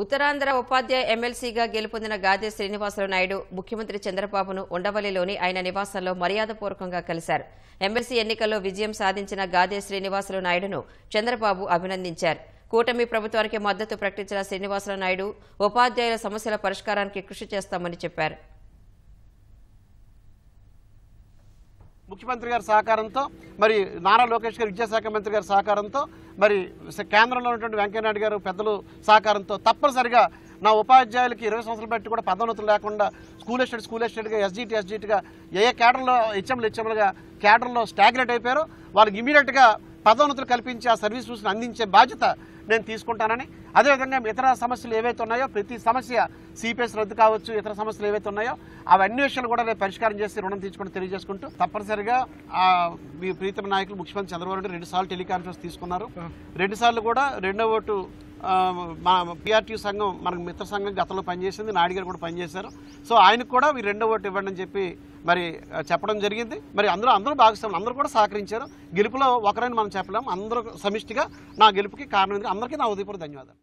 ఉత్తరాంధ్ర ఉపాధ్యాయ ఎమ్మెల్సీగా గెలుపొందిన గాదే శ్రీనివాసరావు నాయుడు ముఖ్యమంత్రి చంద్రబాబును ఉండవల్లిలోని ఆయన నివాసంలో మర్యాదపూర్వకంగా కలిశారు. ఎమ్మెల్సీ ఎన్నికల్లో విజయం సాధించిన గాదే శ్రీనివాసరావు నాయుడును చంద్రబాబు అభినందించారు. కూటమి ప్రభుత్వానికి మద్దతు ప్రకటించిన శ్రీనివాసరావు నాయుడు ఉపాధ్యాయుల సమస్యల పరిష్కారానికి కృషి చేస్తామని చెప్పారు. ముఖ్యమంత్రి గారి సహకారంతో మరి నారా లోకేష్ గారు విద్యాశాఖ మంత్రి గారి సహకారంతో మరి కేంద్రంలో ఉన్నటువంటి వెంకయ్యనాయుడు గారు పెద్దలు సహకారంతో తప్పనిసరిగా నా ఉపాధ్యాయులకి 20 సంవత్సరాలు బట్టి కూడా పదోన్నతులు లేకుండా స్కూల్ ఎస్టేట్గా ఎస్జిటిగా ఏ కేడర్లో హెచ్ఎంలుగా కేడర్లో స్టాగ్నేట్ అయిపోయారో వాళ్ళకి ఇమీడియట్గా పదోన్నతులు కల్పించి ఆ సర్వీస్ రూల్స్ని అందించే బాధ్యత నేను తీసుకుంటానని, అదేవిధంగా ఇతర సమస్యలు ఏవైతే ఉన్నాయో ప్రతి సమస్య సిపిఎస్ రద్దు కావచ్చు, ఇతర సమస్యలు ఏవైతే ఉన్నాయో అవన్నీ విషయాలు కూడా నేను పరిష్కారం చేసి రుణం తీసుకుంటూ తెలియజేసుకుంటూ తప్పనిసరిగా మీ ప్రీతమ నాయకులు ముఖ్యమంత్రి చంద్రబాబు నాయుడు 2 సార్లు టెలికాన్ఫరెన్స్ తీసుకున్నారు. 2 సార్లు కూడా రెండో ఓటు మా పిఆర్టీ సంఘం మనకు మిత్ర సంఘం గతంలో పనిచేసింది, నాయుడు గారు కూడా పనిచేశారు. సో ఆయనకు కూడా మీరు రెండో ఓటు ఇవ్వండి అని చెప్పి మరి చెప్పడం జరిగింది. మరి అందరూ భాగస్వాములు అందరూ కూడా సహకరించారు. గెలుపులో ఒకరైనా మనం చెప్పలేము. అందరూ సమిష్టిగా నా గెలుపుకి కారణం అందరికీ నా ఉదయపూర్వక ధన్యవాదాలు.